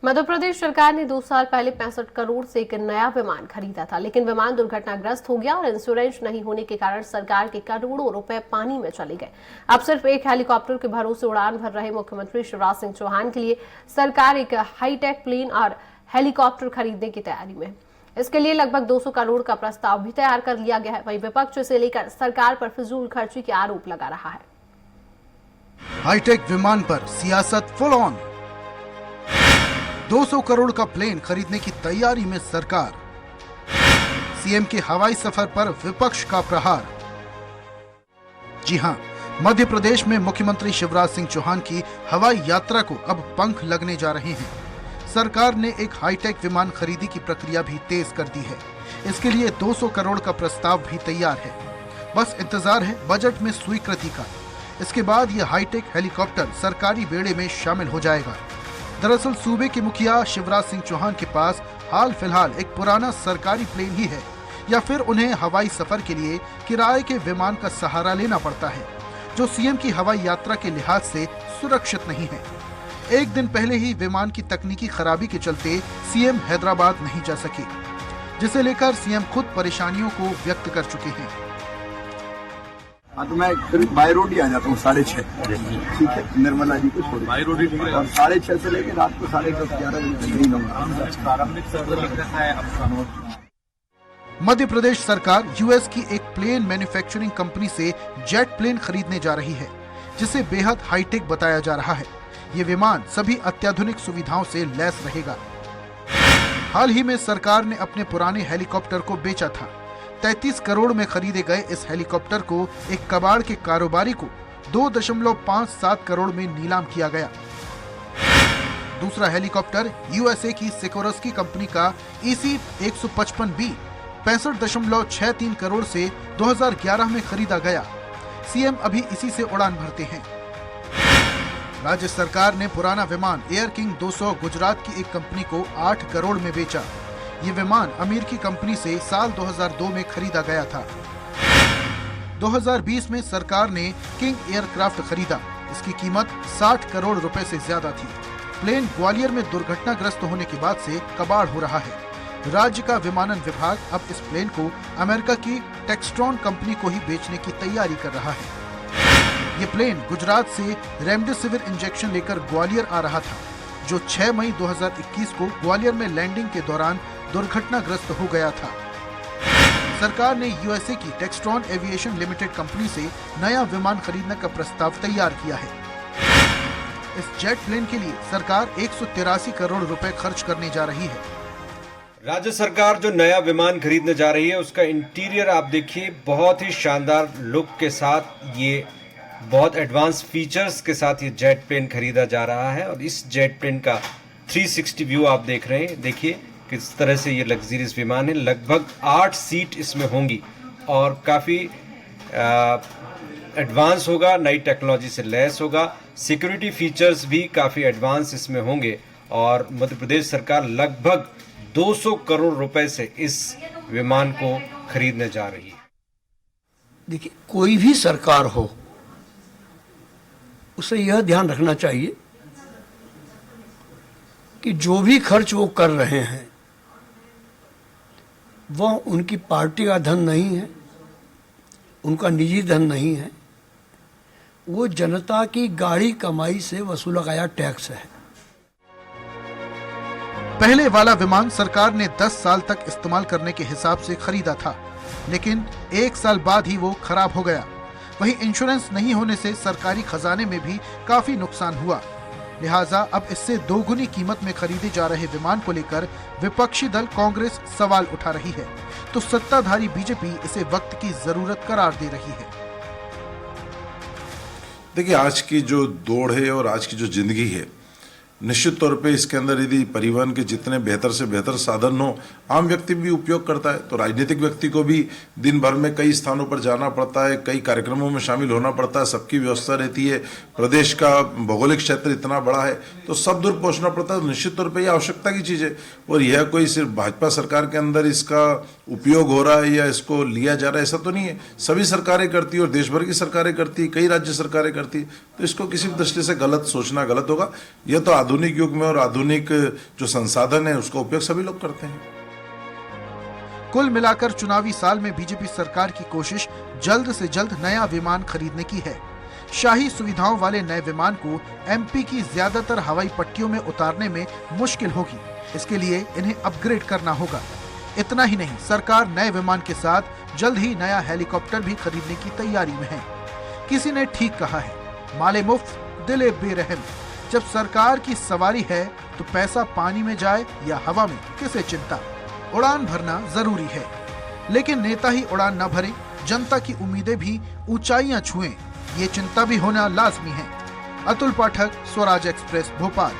मध्य प्रदेश सरकार ने 2 साल पहले 65 करोड़ से एक नया विमान खरीदा था, लेकिन विमान दुर्घटनाग्रस्त हो गया और इंश्योरेंस नहीं होने के कारण सरकार के करोड़ों रुपए पानी में चले गए। अब सिर्फ एक हेलीकॉप्टर के भरोसे उड़ान भर रहे मुख्यमंत्री शिवराज सिंह चौहान के लिए सरकार एक हाईटेक प्लेन और हेलीकॉप्टर खरीदने की तैयारी में है। इसके लिए लगभग 200 करोड़ का प्रस्ताव भी तैयार कर लिया गया है। वहीं विपक्ष इसे लेकर सरकार पर फिजूल खर्ची के आरोप लगा रहा है। हाईटेक विमान पर सियासत फुल ऑन। 200 करोड़ का प्लेन खरीदने की तैयारी में सरकार। सीएम के हवाई सफर पर विपक्ष का प्रहार। जी हां, मध्य प्रदेश में मुख्यमंत्री शिवराज सिंह चौहान की हवाई यात्रा को अब पंख लगने जा रहे हैं। सरकार ने एक हाईटेक विमान खरीदी की प्रक्रिया भी तेज कर दी है। इसके लिए 200 करोड़ का प्रस्ताव भी तैयार है। बस इंतजार है बजट में स्वीकृति का। इसके बाद यह हाईटेक हेलीकॉप्टर सरकारी बेड़े में शामिल हो जाएगा। दरअसल सूबे के मुखिया शिवराज सिंह चौहान के पास हाल फिलहाल एक पुराना सरकारी प्लेन ही है, या फिर उन्हें हवाई सफर के लिए किराए के विमान का सहारा लेना पड़ता है, जो सीएम की हवाई यात्रा के लिहाज से सुरक्षित नहीं है। एक दिन पहले ही विमान की तकनीकी खराबी के चलते सीएम हैदराबाद नहीं जा सके, जिसे लेकर सीएम खुद परेशानियों को व्यक्त कर चुके हैं। हाँ, तो मैं फिर बाय रोड ही आ जाता हूँ 6:30। ठीक है, निर्मला जी को छोड़ बाय रोड ही, और 6:30 से लेकर रात को 10:30-11 बजे नहीं लूंगा। प्रारंभिक सर्वर लिखा है। मध्य प्रदेश सरकार यूएस की एक प्लेन मैन्युफैक्चरिंग कंपनी से जेट प्लेन खरीदने जा रही है, जिसे बेहद हाईटेक बताया जा रहा है। ये विमान सभी अत्याधुनिक सुविधाओं से लैस रहेगा। हाल ही में सरकार ने अपने पुराने हेलीकॉप्टर को बेचा था। 33 करोड़ में खरीदे गए इस हेलीकॉप्टर को एक कबाड़ के कारोबारी को 2.57 करोड़ में नीलाम किया गया। दूसरा हेलीकॉप्टर यूएसए की सिकोरस्की कंपनी का EC-155B 65.63 करोड़ से 2011 में खरीदा गया। सीएम अभी इसी से उड़ान भरते हैं। राज्य सरकार ने पुराना विमान एयर किंग 200 गुजरात की एक कंपनी को 8 करोड़ में बेचा। ये विमान अमेरिकी कंपनी से साल 2002 में खरीदा गया था। 2020 में सरकार ने किंग एयरक्राफ्ट खरीदा। इसकी कीमत 60 करोड़ रुपए से ज्यादा थी। प्लेन ग्वालियर में दुर्घटनाग्रस्त होने के बाद से कबाड़ हो रहा है। राज्य का विमानन विभाग अब इस प्लेन को अमेरिका की टेक्स्ट्रॉन कंपनी को ही बेचने की तैयारी कर रहा है। ये प्लेन गुजरात से रेमडेसिविर इंजेक्शन लेकर ग्वालियर आ रहा था, जो 6 मई 2021 को ग्वालियर में लैंडिंग के दौरान दुर्घटनाग्रस्त हो गया था। सरकार ने यूएसए की टेक्स्ट्रॉन एविएशन लिमिटेड कंपनी से नया विमान खरीदने का प्रस्ताव तैयार किया है। इस जेट प्लेन के लिए सरकार 183 करोड़ रुपए खर्च करने जा रही है। राज्य सरकार जो नया विमान खरीदने जा रही है, उसका इंटीरियर आप देखिए, बहुत ही शानदार लुक के साथ, ये बहुत एडवांस फीचर्स के साथ ये जेट प्लेन खरीदा जा रहा है। और इस जेट प्लेन का 360 व्यू आप देख रहे हैं। देखिए किस तरह से ये लग्जरियस विमान है। लगभग 8 सीट इसमें होंगी और काफ़ी एडवांस होगा, नई टेक्नोलॉजी से लैस होगा। सिक्योरिटी फीचर्स भी काफ़ी एडवांस इसमें होंगे। और मध्य प्रदेश सरकार लगभग 200 करोड़ रुपए से इस विमान को खरीदने जा रही है। देखिए, कोई भी सरकार हो, उसे यह ध्यान रखना चाहिए कि जो भी खर्च वो कर रहे हैं वह उनकी पार्टी का धन नहीं है, उनका निजी धन नहीं है, वो जनता की गाढ़ी कमाई से वसूला गया टैक्स है। पहले वाला विमान सरकार ने 10 साल तक इस्तेमाल करने के हिसाब से खरीदा था, लेकिन 1 साल बाद ही वो खराब हो गया। वहीं इंश्योरेंस नहीं होने से सरकारी खजाने में भी काफी नुकसान हुआ। लिहाजा अब इससे दोगुनी कीमत में खरीदे जा रहे विमान को लेकर विपक्षी दल कांग्रेस सवाल उठा रही है, तो सत्ताधारी बीजेपी इसे वक्त की जरूरत करार दे रही है। देखिए, आज की जो दौड़ है और आज की जो जिंदगी है, निश्चित तौर पे इसके अंदर यदि परिवहन के जितने बेहतर से बेहतर साधन हो, आम व्यक्ति भी उपयोग करता है, तो राजनीतिक व्यक्ति को भी दिन भर में कई स्थानों पर जाना पड़ता है, कई कार्यक्रमों में शामिल होना पड़ता है, सबकी व्यवस्था रहती है, प्रदेश का भौगोलिक क्षेत्र इतना बड़ा है, तो सब दूर पहुंचना पड़ता है। तो निश्चित तौर पर यह आवश्यकता की चीज़ है। और यह कोई सिर्फ भाजपा सरकार के अंदर इसका उपयोग हो रहा है या इसको लिया जा रहा है, ऐसा तो नहीं है। सभी सरकारें करती है और देश भर की सरकारें करती है, कई राज्य सरकारें करती है, तो इसको किसी भी दृष्टि से गलत सोचना गलत होगा। यह तो आधुनिक युग में और आधुनिक जो संसाधन है उसका उपयोग सभी लोग करते हैं। कुल मिलाकर चुनावी साल में बीजेपी सरकार की कोशिश जल्द से जल्द नया विमान खरीदने की है। शाही सुविधाओं वाले नए विमान को एमपी की ज्यादातर हवाई पट्टियों में उतारने में मुश्किल होगी। इसके लिए इन्हें अपग्रेड करना होगा। इतना ही नहीं, सरकार नए विमान के साथ जल्द ही नया हेलीकॉप्टर भी खरीदने की तैयारी में है। किसी ने ठीक कहा है, माले मुफ्त दिले बेरहम। जब सरकार की सवारी है तो पैसा पानी में जाए या हवा में, किसे चिंता। उड़ान भरना जरूरी है, लेकिन नेता ही उड़ान न भरे, जनता की उम्मीदें भी ऊंचाइयां छुएं, ये चिंता भी होना लाजमी है। अतुल पाठक, स्वराज एक्सप्रेस, भोपाल।